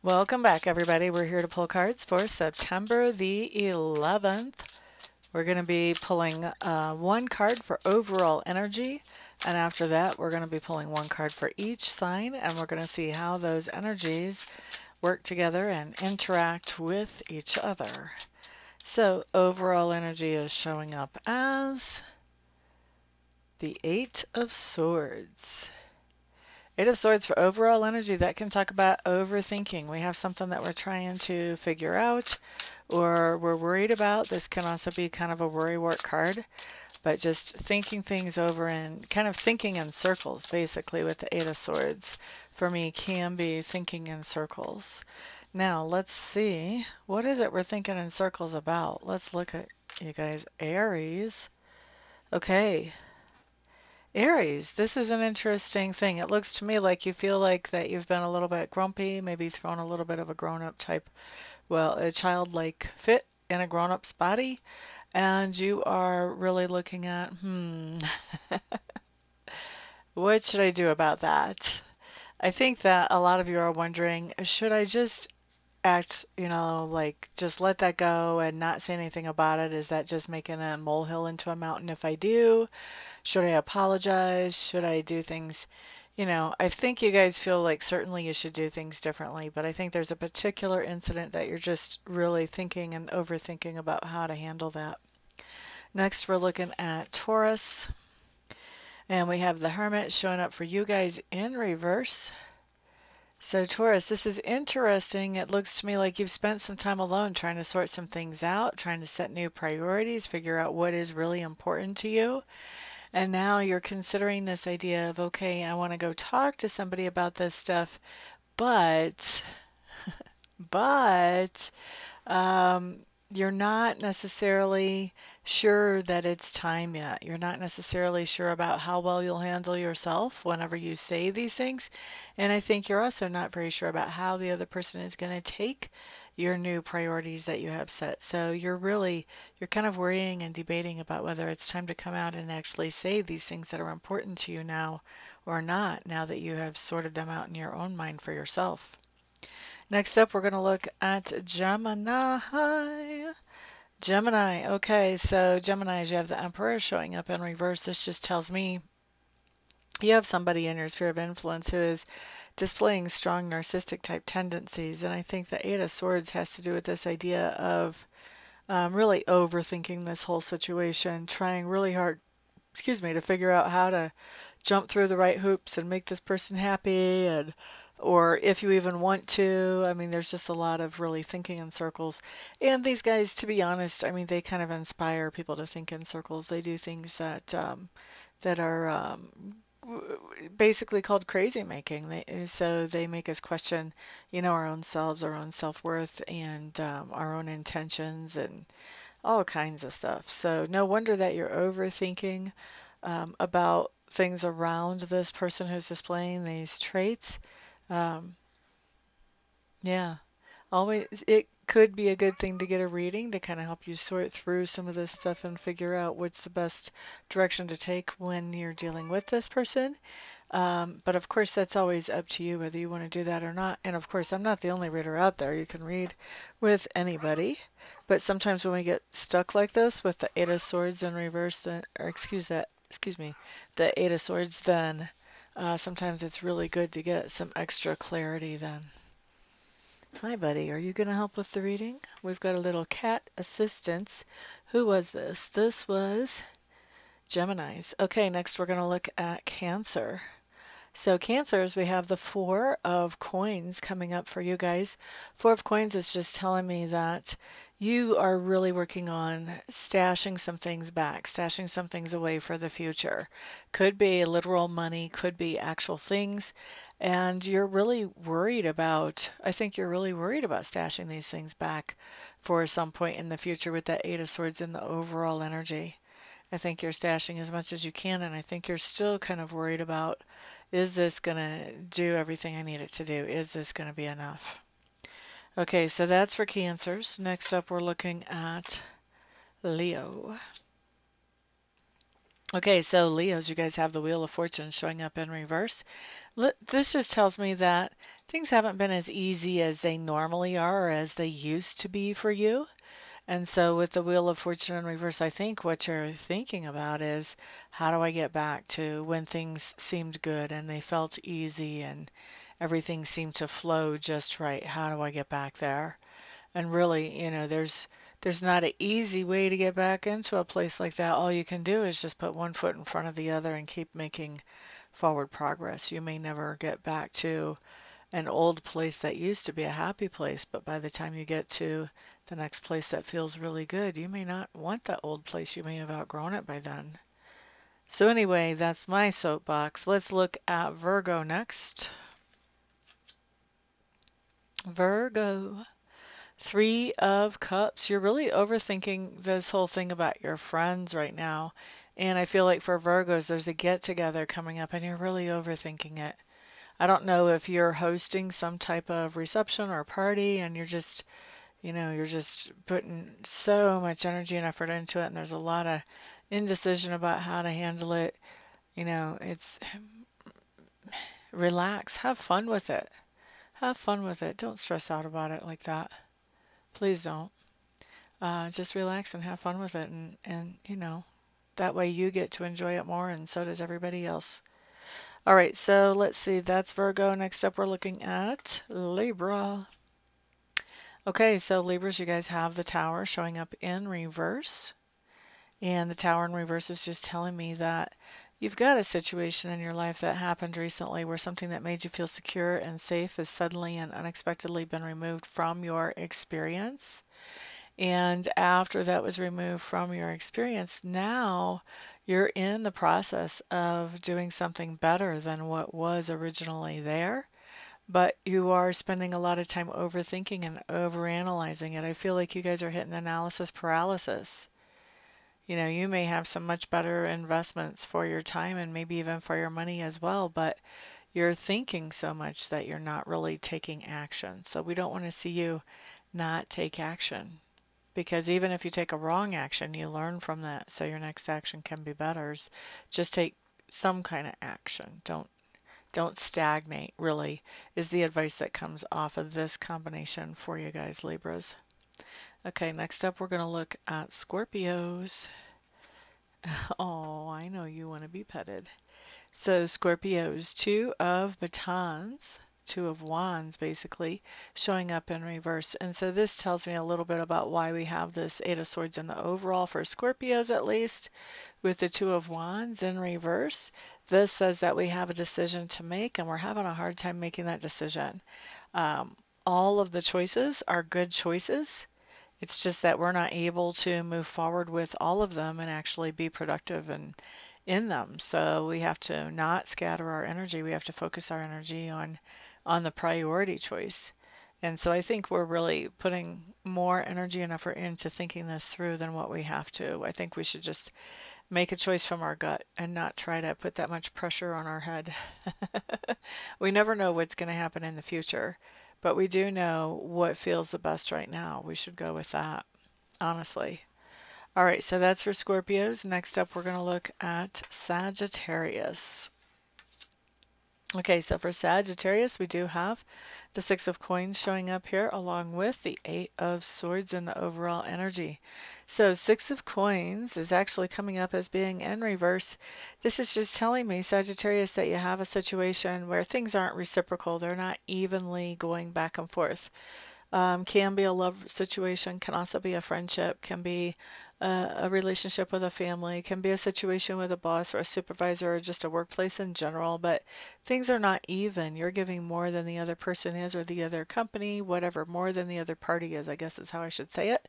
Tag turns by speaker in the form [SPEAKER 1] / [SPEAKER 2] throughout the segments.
[SPEAKER 1] Welcome back, everybody. We're here to pull cards for September the 11th. We're going to be pulling one card for overall energy, and after that, we're going to be pulling one card for each sign, and we're going to see how those energies work together and interact with each other. So, overall energy is showing up as the Eight of Swords. Eight of Swords for overall energy, that can talk about overthinking. We have something that we're trying to figure out or we're worried about. This can also be kind of a worrywart card, but just thinking things over and kind of thinking in circles, basically, with the Eight of Swords, for me, can be thinking in circles. Now, let's see. What is it we're thinking in circles about? Let's look at, you guys, Aries. Okay. Aries, this is an interesting thing. It looks to me like you feel like that you've been a little bit grumpy, maybe thrown a little bit of a grown-up type, well, a childlike fit in a grown-up's body, and you are really looking at, what should I do about that? I think that a lot of you are wondering, should I just act, like just let that go and not say anything about it? Is that just making a molehill into a mountain if I do? Should I apologize? Should I do things? I think you guys feel like certainly you should do things differently, but I think there's a particular incident that you're just really thinking and overthinking about how to handle that. Next, we're looking at Taurus, and we have the Hermit showing up for you guys in reverse. So Taurus, this is interesting. It looks to me like you've spent some time alone trying to sort some things out, trying to set new priorities, figure out what is really important to you. And now you're considering this idea of, okay, I want to go talk to somebody about this stuff, but, but, you're not necessarily sure that it's time yet. You're not necessarily sure about how well you'll handle yourself whenever you say these things. And I think you're also not very sure about how the other person is going to take your new priorities that you have set. So you're kind of worrying and debating about whether it's time to come out and actually say these things that are important to you now or not, now that you have sorted them out in your own mind for yourself. Next up, we're going to look at Gemini. Gemini. Okay, so Geminis, you have the Emperor showing up in reverse. This just tells me you have somebody in your sphere of influence who is displaying strong narcissistic type tendencies. And I think the Eight of Swords has to do with this idea of really overthinking this whole situation, trying really hard, to figure out how to jump through the right hoops and make this person happy, or if you even want to. I mean, there's just a lot of really thinking in circles. And these guys, to be honest, I mean, they kind of inspire people to think in circles. They do things that are basically called crazy making. So they make us question, our own selves, our own self-worth, and our own intentions, and all kinds of stuff. So no wonder that you're overthinking about things around this person who's displaying these traits. Um, yeah, always, it could be a good thing to get a reading to kind of help you sort through some of this stuff and figure out what's the best direction to take when you're dealing with this person. But of course, that's always up to you whether you want to do that or not. And of course, I'm not the only reader out there. You can read with anybody. But sometimes when we get stuck like this with the Eight of Swords in reverse, then, or excuse me, the Eight of Swords, then sometimes it's really good to get some extra clarity then. Hi, buddy. Are you going to help with the reading? We've got a little cat assistance. Who was this? This was Geminis. Okay, next we're going to look at Cancer. So Cancers, we have the Four of Coins coming up for you guys. Four of Coins is just telling me that you are really working on stashing some things back, stashing some things away for the future. Could be literal money, could be actual things. And you're really worried about, I think you're really worried about stashing these things back for some point in the future with that Eight of Swords and the overall energy. I think you're stashing as much as you can, and I think you're still kind of worried about, is this going to do everything I need it to do? Is this going to be enough? Okay, so that's for Cancers. Next up, we're looking at Leo. Okay, so Leos, you guys have the Wheel of Fortune showing up in reverse. This just tells me that things haven't been as easy as they normally are or as they used to be for you. And so with the Wheel of Fortune in reverse, I think what you're thinking about is how do I get back to when things seemed good and they felt easy and everything seemed to flow just right? How do I get back there? And really, there's not an easy way to get back into a place like that. All you can do is just put one foot in front of the other and keep making forward progress. You may never get back to an old place that used to be a happy place, but by the time you get to the next place that feels really good, you may not want that old place. You may have outgrown it by then. So anyway, that's my soapbox. Let's look at Virgo next. Virgo. Three of Cups. You're really overthinking this whole thing about your friends right now. And I feel like for Virgos, there's a get together coming up and you're really overthinking it. I don't know if you're hosting some type of reception or party and you're just putting so much energy and effort into it and there's a lot of indecision about how to handle it. It's relax, have fun with it. Have fun with it. Don't stress out about it like that. Please don't. Just relax and have fun with it and that way you get to enjoy it more and so does everybody else. All right, so let's see. That's Virgo. Next up, we're looking at Libra. Okay, so Libras, you guys have the Tower showing up in reverse. And the Tower in reverse is just telling me that you've got a situation in your life that happened recently where something that made you feel secure and safe has suddenly and unexpectedly been removed from your experience. And after that was removed from your experience, now you're in the process of doing something better than what was originally there. But you are spending a lot of time overthinking and overanalyzing it. I feel like you guys are hitting analysis paralysis. You may have some much better investments for your time and maybe even for your money as well, but you're thinking so much that you're not really taking action. So we don't want to see you not take action. Because even if you take a wrong action, you learn from that. So your next action can be better. Just take some kind of action. Don't stagnate, really, is the advice that comes off of this combination for you guys, Libras. Okay, next up, we're going to look at Scorpios. Oh, I know you want to be petted. So Scorpios, two of batons, two of wands basically, showing up in reverse. And so this tells me a little bit about why we have this Eight of Swords in the overall for Scorpios at least, with the two of wands in reverse. This says that we have a decision to make and we're having a hard time making that decision. All of the choices are good choices. It's just that we're not able to move forward with all of them and actually be productive and in them. So we have to not scatter our energy. We have to focus our energy on the priority choice. And so I think we're really putting more energy and effort into thinking this through than what we have to. I think we should just make a choice from our gut and not try to put that much pressure on our head. We never know what's going to happen in the future, but we do know what feels the best right now. We should go with that, honestly. All right, so that's for Scorpios. Next up, we're going to look at Sagittarius. Okay, so for Sagittarius, we do have the Six of Coins showing up here along with the Eight of Swords in the overall energy. So Six of Coins is actually coming up as being in reverse. This is just telling me, Sagittarius, that you have a situation where things aren't reciprocal. They're not evenly going back and forth. Can be a love situation, can also be a friendship, can be a relationship with a family, can be a situation with a boss or a supervisor or just a workplace in general, but things are not even. You're giving more than the other person is or the other company, whatever, more than the other party is, I guess is how I should say it.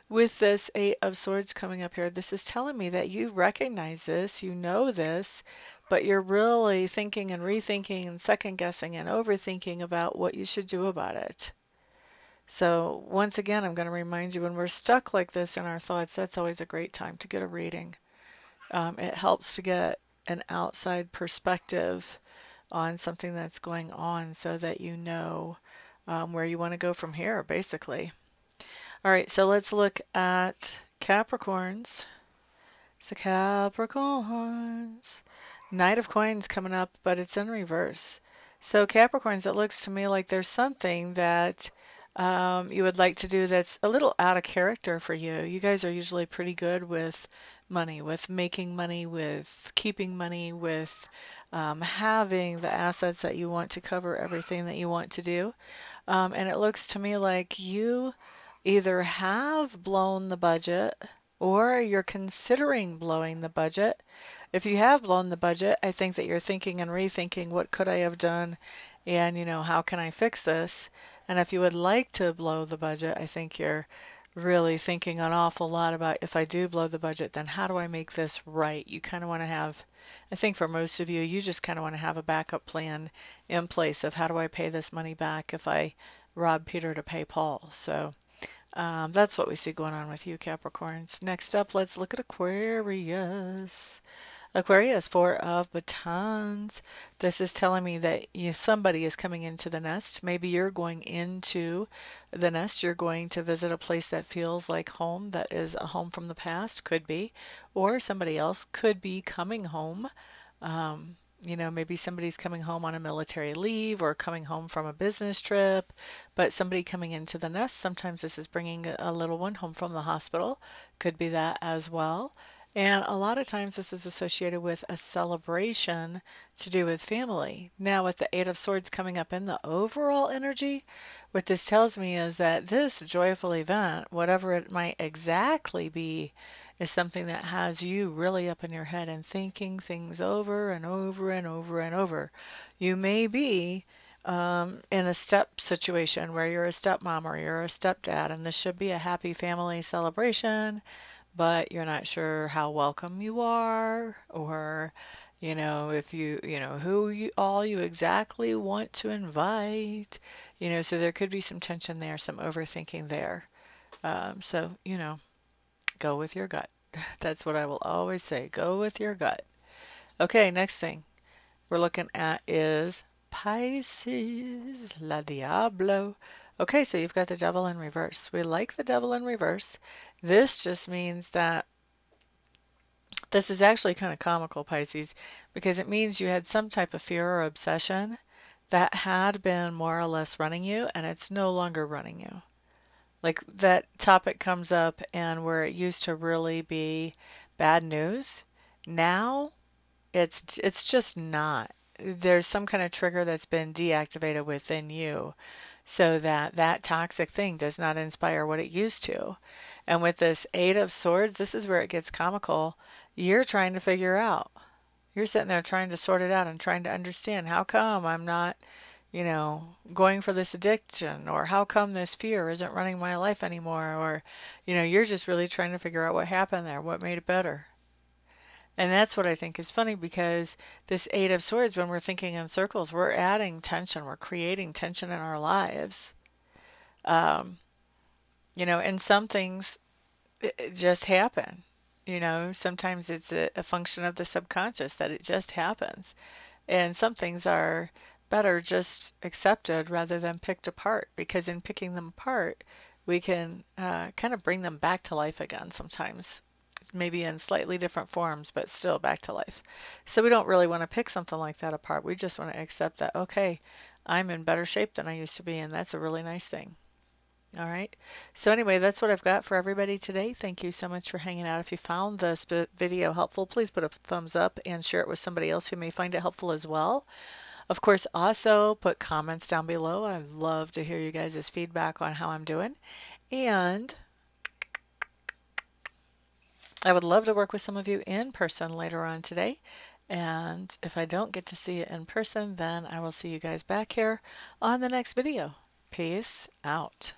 [SPEAKER 1] With this Eight of Swords coming up here, this is telling me that you recognize this, you know this, but you're really thinking and rethinking and second guessing and overthinking about what you should do about it. So once again, I'm going to remind you when we're stuck like this in our thoughts, that's always a great time to get a reading. It helps to get an outside perspective on something that's going on so that you know where you want to go from here, basically. All right, so let's look at Capricorns. So Capricorns. Knight of Coins coming up, but it's in reverse. So Capricorns, it looks to me like there's something that you would like to do that's a little out of character for you. You guys are usually pretty good with money, with making money, with keeping money, with having the assets that you want to cover everything that you want to do. And it looks to me like you either have blown the budget or you're considering blowing the budget. If you have blown the budget, I think that you're thinking and rethinking what could I have done and, how can I fix this? And if you would like to blow the budget, I think you're really thinking an awful lot about if I do blow the budget, then how do I make this right? You kind of want to have, I think for most of you, you just kind of want to have a backup plan in place of how do I pay this money back if I rob Peter to pay Paul. So that's what we see going on with you, Capricorns. Next up, let's look at Aquarius. Aquarius, Four of Batons. This is telling me that somebody is coming into the nest. Maybe you're going into the nest. You're going to visit a place that feels like home, that is a home from the past, could be. Or somebody else could be coming home. Maybe somebody's coming home on a military leave or coming home from a business trip, but somebody coming into the nest. Sometimes this is bringing a little one home from the hospital. Could be that as well. And a lot of times this is associated with a celebration to do with family. Now, with the Eight of Swords coming up in the overall energy, what this tells me is that this joyful event, whatever it might exactly be, is something that has you really up in your head and thinking things over and over and over and over. You may be in a step situation where you're a stepmom or you're a stepdad, and this should be a happy family celebration, but you're not sure how welcome you are, or if who you exactly want to invite. So there could be some tension there, some overthinking there. So go with your gut. That's what I will always say. Go with your gut. Okay, next thing we're looking at is Pisces, La Diablo. Okay, so you've got the devil in reverse. We like the devil in reverse. This just means that this is actually kind of comical, Pisces, because it means you had some type of fear or obsession that had been more or less running you, and it's no longer running you. Like that topic comes up, and where it used to really be bad news, now it's just not. There's some kind of trigger that's been deactivated within you so that that toxic thing does not inspire what it used to. And with this Eight of Swords, this is where it gets comical. You're trying to figure out. You're sitting there trying to sort it out and trying to understand how come I'm not, going for this addiction, or how come this fear isn't running my life anymore, or, you're just really trying to figure out what happened there, what made it better. And that's what I think is funny, because this Eight of Swords, when we're thinking in circles, we're adding tension, we're creating tension in our lives. Um, and some things just happen. Sometimes it's a function of the subconscious that it just happens. And some things are better just accepted rather than picked apart, because in picking them apart, we can kind of bring them back to life again sometimes. Maybe in slightly different forms, but still back to life. So we don't really want to pick something like that apart. We just want to accept that, okay, I'm in better shape than I used to be, and that's a really nice thing. All right. So anyway, that's what I've got for everybody today. Thank you so much for hanging out. If you found this video helpful, please put a thumbs up and share it with somebody else who may find it helpful as well. Of course, also put comments down below. I'd love to hear you guys' feedback on how I'm doing. And I would love to work with some of you in person later on today. And if I don't get to see you in person, then I will see you guys back here on the next video. Peace out.